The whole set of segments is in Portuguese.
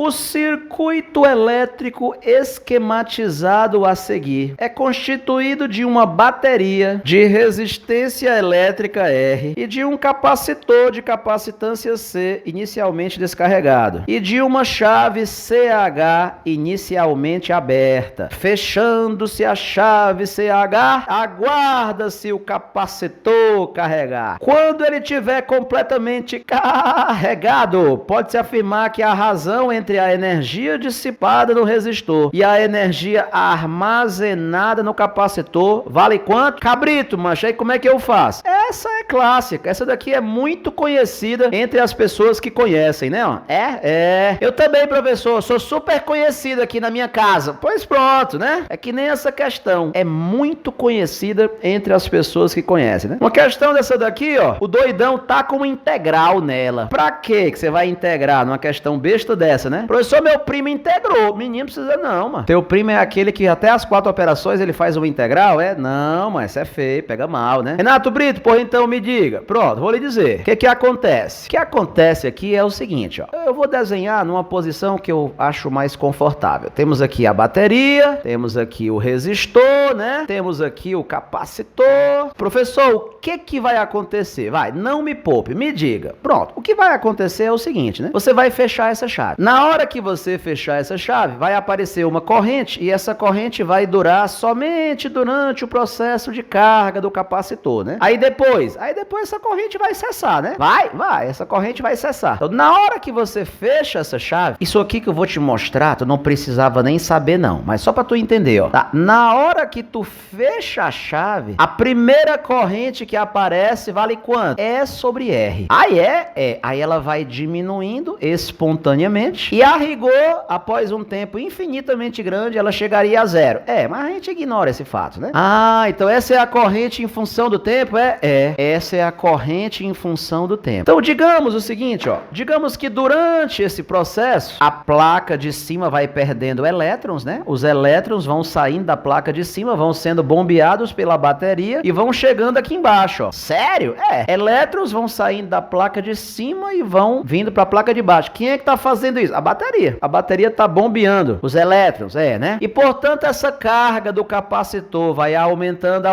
O circuito elétrico esquematizado a seguir é constituído de uma bateria de resistência elétrica R e de um capacitor de capacitância C inicialmente descarregado e de uma chave CH inicialmente aberta. Fechando-se a chave CH, aguarda-se o capacitor carregar. Quando ele estiver completamente carregado, pode-se afirmar que a razão entre a energia dissipada no resistor e a energia armazenada no capacitor vale quanto? Cabrito, macho, aí como é que eu faço? Essa é clássica, essa daqui é muito conhecida entre as pessoas que conhecem, né? Eu também, professor, sou super conhecido aqui na minha casa. Pois pronto, né? É que nem essa questão, é muito conhecida entre as pessoas que conhecem, né? Uma questão dessa daqui, ó, o doidão tá com uma integral nela. Pra quê que você vai integrar numa questão besta dessa, né? Professor, meu primo integrou. Menino, precisa não, mano. Teu primo é aquele que até as 4 operações ele faz uma integral, é? Não, mas isso é feio, pega mal, né? Renato Brito, porra, então me diga. Pronto, vou lhe dizer. O que acontece? O que acontece aqui é o seguinte, ó. Eu vou desenhar numa posição que eu acho mais confortável. Temos aqui a bateria, temos aqui o resistor, né? Temos aqui o capacitor. Professor, o que vai acontecer? Vai, não me poupe, me diga. Pronto, o que vai acontecer é o seguinte, né? Você vai fechar essa chave. Na hora que você fechar essa chave, vai aparecer uma corrente e essa corrente vai durar somente durante o processo de carga do capacitor, né? Aí depois essa corrente vai cessar, né? Essa corrente vai cessar. Então, na hora que você fecha essa chave, isso aqui que eu vou te mostrar, tu não precisava nem saber não, mas só pra tu entender, ó. Tá? Na hora que tu fecha a chave, a primeira corrente que aparece vale quanto? E sobre R. Aí ela vai diminuindo espontaneamente e a rigor, após um tempo infinitamente grande, ela chegaria a zero. Mas a gente ignora esse fato, né? Então essa é a corrente em função do tempo? Essa é a corrente em função do tempo. Então digamos o seguinte, ó. Digamos que durante esse processo, a placa de cima vai perdendo elétrons, né? Os elétrons vão saindo da placa de cima, vão sendo bombeados pela bateria e vão chegando aqui embaixo, ó. Sério? Elétrons vão saindo da placa de cima e vão vindo para a placa de baixo. Quem é que tá fazendo isso? A bateria. A bateria tá bombeando os elétrons, né? E portanto essa carga do capacitor vai aumentando.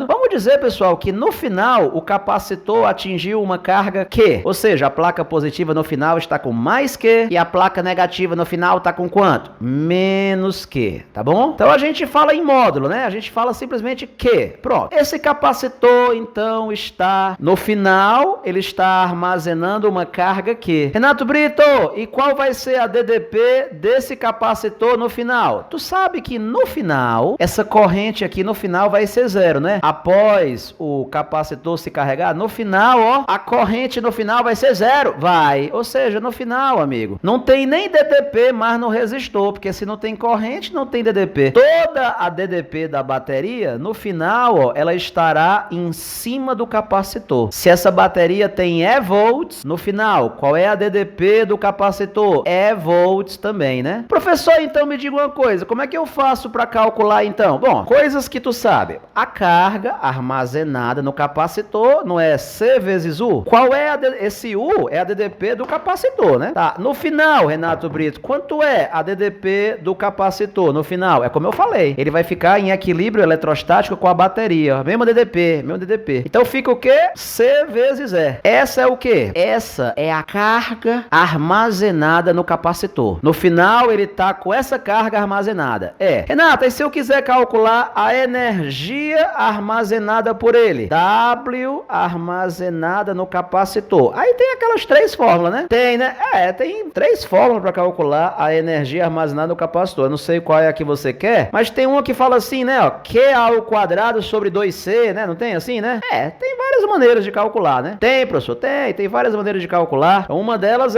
Vamos dizer, pessoal, que no final o capacitor atingiu uma carga Q, ou seja, a placa positiva no final está com mais Q e a placa negativa no final está com quanto? Menos Q, tá bom? Então a gente fala em módulo, né? A gente fala simplesmente Q. Pronto. Esse capacitor, então, está no final, ele está armazenando uma carga Q. Renato Brito, e qual vai ser a DDP desse capacitor no final? Tu sabe que no final, essa corrente aqui no final vai ser zero, né? Após o capacitor se carregar, no final, ó, a corrente no final vai ser zero. Vai. Ou seja, no final, amigo, não tem nem DDP mais no resistor, porque se não tem corrente, não tem DDP. Toda a DDP da bateria, no final, ó, ela estará em cima do capacitor. Se essa bateria tem E volts, no final, qual é a DDP do capacitor? E volts também, né? Professor, então me diga uma coisa, como é que eu faço para calcular então? Bom, coisas que tu sabe. A carga armazenada no capacitor não é C vezes U? Qual é esse U? É a DDP do capacitor, né? Tá, no final, Renato Brito, quanto é a DDP do capacitor? No final, é como eu falei, ele vai ficar em equilíbrio eletrostático com a bateria, mesmo DDP. Então fica o quê? C vezes E. Essa é o quê? Essa é a carga armazenada no capacitor. No final, ele tá com essa carga armazenada. Renato, e se eu quiser calcular a energia armazenada por ele? W armazenada no capacitor. Aí tem aquelas 3 fórmulas, né? Tem, né? Tem 3 fórmulas para calcular a energia armazenada no capacitor. Eu não sei qual é a que você quer, mas tem uma que fala assim, né? Ó, Q ao quadrado sobre 2C, né? Não tem assim, né? Tem várias maneiras de calcular, né? Tem, professor? Tem várias maneiras de calcular. Uma delas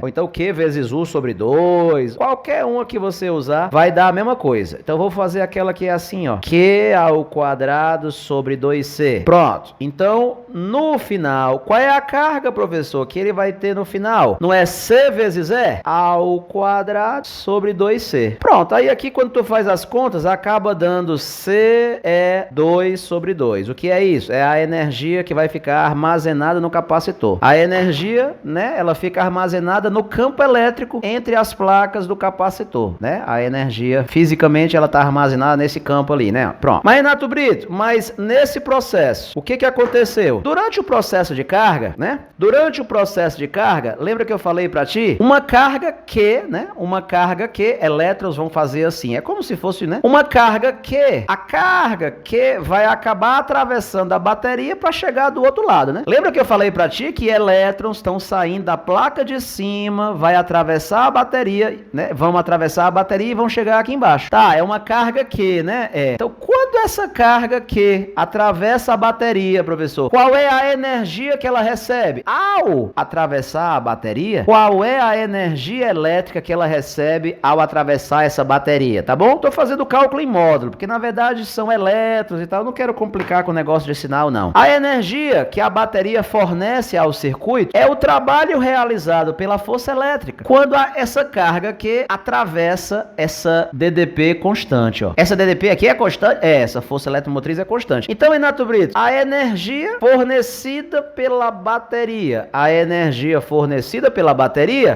ou então Q vezes U sobre 2. Qualquer uma que você usar vai dar a mesma coisa. Então eu vou fazer aquela que é assim, ó. Q ao quadrado sobre 2C. Pronto. Pronto. Então, no final, qual é a carga, professor, que ele vai ter no final? Não é C vezes E? Ao quadrado sobre 2C. Pronto. Aí aqui, quando tu faz as contas, acaba dando CE2 sobre 2. O que é isso? É a energia que vai ficar armazenada no capacitor. A energia, né, ela fica armazenada no campo elétrico entre as placas do capacitor, né? A energia, fisicamente, ela está armazenada nesse campo ali, né? Pronto. Mas, Renato Brito, mas nesse processo, o que aconteceu? Durante o processo de carga, né? Durante o processo de carga, lembra que eu falei para ti? Uma carga que, né? Uma carga que elétrons vão fazer assim. É como se fosse, né? Uma carga que, a carga que vai acabar atravessando a bateria para chegar do outro lado, né? Lembra que eu falei para ti que elétrons estão saindo da placa de cima, vai atravessar a bateria, né? Vão atravessar a bateria e vão chegar aqui embaixo. Tá, é uma carga que, né? Então, quando essa carga que atravessa a bateria, professor, qual é a energia que ela recebe? Ao atravessar a bateria, qual é a energia elétrica que ela recebe ao atravessar essa bateria, tá bom? Tô fazendo cálculo em módulo, porque na verdade são elétrons e tal, eu não quero complicar com o negócio de sinal, não. A energia que a bateria fornece ao circuito é o trabalho realizado pela força elétrica, quando há essa carga que atravessa essa DDP constante, ó. Essa DDP aqui é constante? É, essa força eletromotriz é constante. Então, Renato Brito, a energia fornecida pela bateria,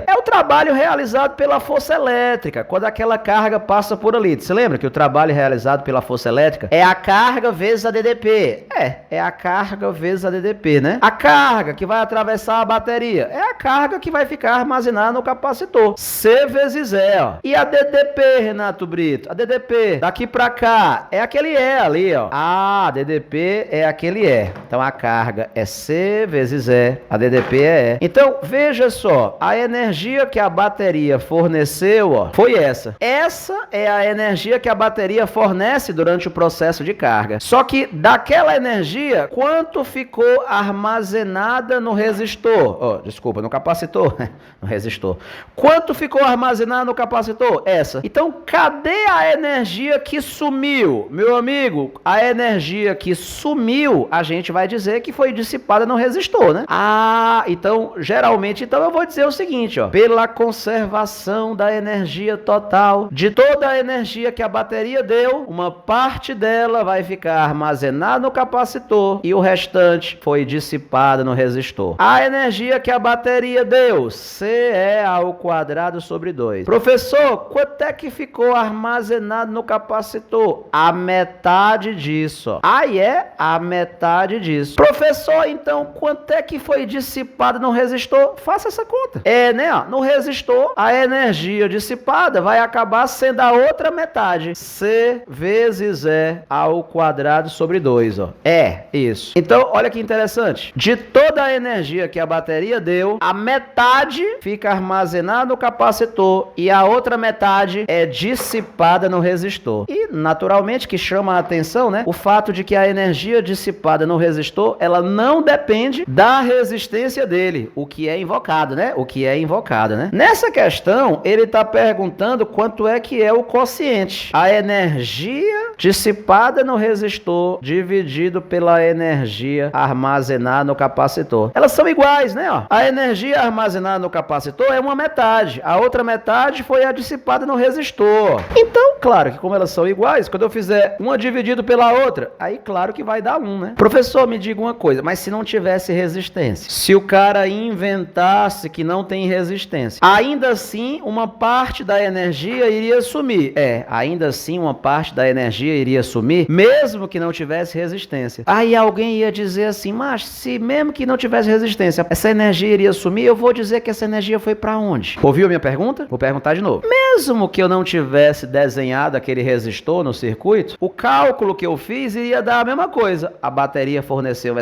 é o trabalho realizado pela força elétrica, quando aquela carga passa por ali. Você lembra que o trabalho realizado pela força elétrica é a carga vezes a DDP? É a carga vezes a DDP, né? A carga que vai atravessar a bateria é a carga que vai ficar armazenada no capacitor. C vezes E, ó. E a DDP, Renato Brito? A DDP daqui pra cá é aquele E ali, ó. Ah, a DDP é aquele E. Então a carga é C vezes E. A DDP é E. Então, veja só. A energia que a bateria forneceu, ó, foi essa. Essa é a energia que a bateria fornece durante o processo de carga. Só que daquela energia, quanto ficou armazenada no resistor? Oh, desculpa, no capacitor. No resistor. Quanto ficou armazenado no capacitor? Essa. Então, cadê a energia que sumiu? Meu amigo, a energia que sumiu, a gente vai dizer que foi dissipada no resistor, né? Ah, então, geralmente, então eu vou dizer o seguinte, ó. Pela conservação da energia total, de toda a energia que a bateria deu, uma parte dela vai ficar armazenada no capacitor e o restante foi dissipada no resistor. A energia que a bateria deu, CE ao quadrado sobre 2. Professor, quanto é que ficou armazenado no capacitor? A metade disso. Aí é a metade disso. Professor, então, quanto é que foi dissipado no resistor? Faça essa conta. É, né? No resistor, a energia dissipada vai acabar sendo a outra metade. C vezes E ao quadrado sobre 2, ó. É, isso. Então, olha que interessante. De toda a energia que a bateria deu, a metade fica armazenada no capacitor e a outra metade é dissipada no resistor. E, naturalmente, que chama a atenção, né? O fato de que a energia dissipada no resistor, ela não depende da resistência dele, o que é invocado, né? O que é invocado, né? Nessa questão, ele está perguntando quanto é que é o quociente. A energia dissipada no resistor dividido pela energia armazenada no capacitor. Elas são iguais, né? Ó. A energia armazenada no capacitor é uma metade. A outra metade foi a dissipada no resistor. Então, claro que como elas são iguais, quando eu fizer uma dividido pela outra, aí claro que vai dar 1, né? Professor, me diga uma coisa, mas se não tivesse resistência? Se o cara inventasse que não tem resistência, ainda assim uma parte da energia iria sumir. Ainda assim uma parte da energia iria sumir, mesmo que não tivesse resistência. Aí alguém ia dizer assim, mas se mesmo que não tivesse resistência, essa energia iria sumir, eu vou dizer que essa energia foi para onde? Ouviu a minha pergunta? Vou perguntar de novo. Mesmo que eu não tivesse desenhado aquele resistor no circuito, o cálculo que eu fiz iria dar a mesma coisa. A bateria forneceu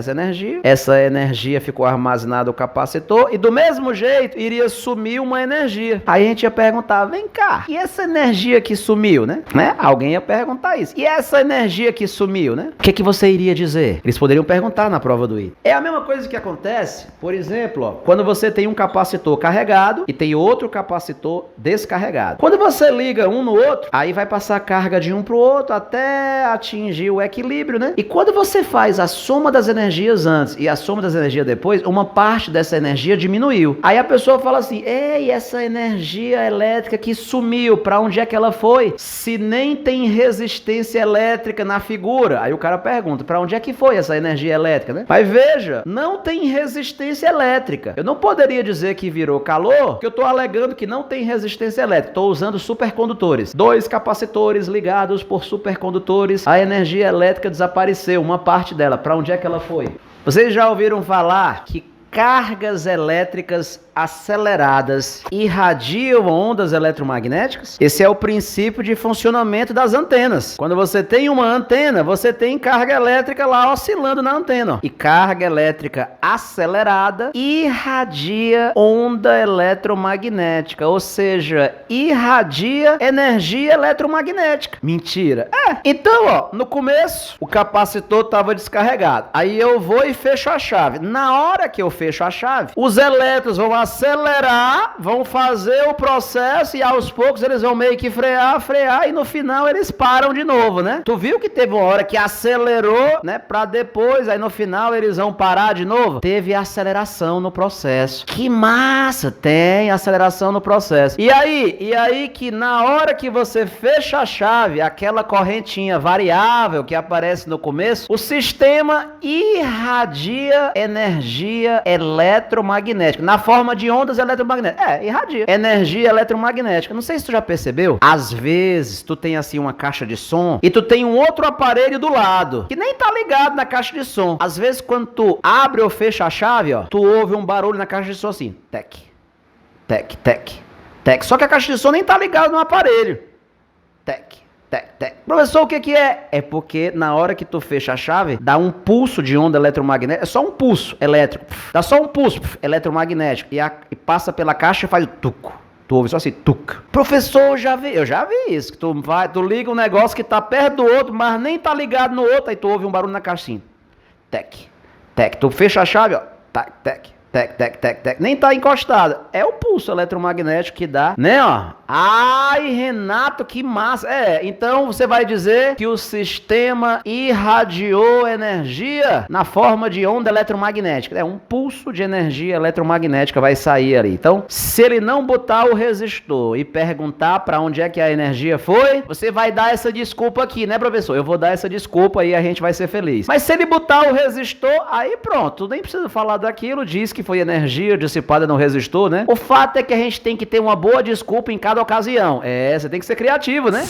essa energia ficou armazenada no capacitor e do mesmo jeito iria sumir uma energia. Aí a gente ia perguntar, vem cá, e essa energia que sumiu, né? Alguém ia perguntar isso. E essa energia que sumiu, né? O que você iria dizer? Eles poderiam perguntar na prova do I. É a mesma coisa que acontece, por exemplo, ó, quando você tem um capacitor carregado e tem outro capacitor descarregado. Quando você liga um no outro, aí vai passar a carga de um para o outro até atingir o equilíbrio, né? E quando você faz a soma das energias antes e a soma das energias depois, uma parte dessa energia diminuiu. Aí a pessoa fala assim, ei, essa energia elétrica que sumiu, pra onde é que ela foi? Se nem tem resistência elétrica na figura. Aí o cara pergunta, pra onde é que foi essa energia elétrica, né? Mas veja, não tem resistência elétrica. Eu não poderia dizer que virou calor, porque eu tô alegando que não tem resistência elétrica. Tô usando supercondutores. 2 capacitores ligados por supercondutores. A energia elétrica desapareceu, uma parte dela. Pra onde é que ela foi? Vocês já ouviram falar que cargas elétricas aceleradas irradiam ondas eletromagnéticas? Esse é o princípio de funcionamento das antenas. Quando você tem uma antena, você tem carga elétrica lá oscilando na antena. E carga elétrica acelerada irradia onda eletromagnética, ou seja, irradia energia eletromagnética. Mentira. Então, no começo, o capacitor estava descarregado. Aí eu vou e fecho a chave. Na hora que eu fecho a chave, os elétrons vão acelerar, vão fazer o processo e aos poucos eles vão meio que frear e no final eles param de novo, né? Tu viu que teve uma hora que acelerou, né? Pra depois, aí no final eles vão parar de novo? Teve aceleração no processo. Que massa! Tem aceleração no processo. E aí que na hora que você fecha a chave, aquela correntinha variável que aparece no começo, o sistema irradia energia eletromagnética, na forma de ondas eletromagnéticas. Irradia. Energia eletromagnética. Não sei se tu já percebeu. Às vezes, tu tem assim uma caixa de som e tu tem um outro aparelho do lado, que nem tá ligado na caixa de som. Às vezes, quando tu abre ou fecha a chave, ó, tu ouve um barulho na caixa de som assim. Tec, tec, tec, tec. Só que a caixa de som nem tá ligada no aparelho. Tec. Professor, o que é? É porque na hora que tu fecha a chave, dá um pulso de onda eletromagnética, é só um pulso elétrico, dá só um pulso eletromagnético, e passa pela caixa e faz o tuco. Tu ouve só assim, tuc. Professor, eu já vi isso, que tu liga um negócio que tá perto do outro, mas nem tá ligado no outro, aí tu ouve um barulho na caixa assim, tec, tu fecha a chave, ó, tac, tec. Nem tá encostada. É o pulso eletromagnético que dá, né, ó. Ai, Renato, que massa. Então você vai dizer que o sistema irradiou energia na forma de onda eletromagnética. Um pulso de energia eletromagnética vai sair ali. Então, se ele não botar o resistor e perguntar para onde é que a energia foi, você vai dar essa desculpa aqui, né, professor? Eu vou dar essa desculpa e a gente vai ser feliz. Mas se ele botar o resistor, aí pronto, nem precisa falar daquilo, diz que foi energia dissipada no resistor, né? O fato é que a gente tem que ter uma boa desculpa em cada ocasião. Você tem que ser criativo, né?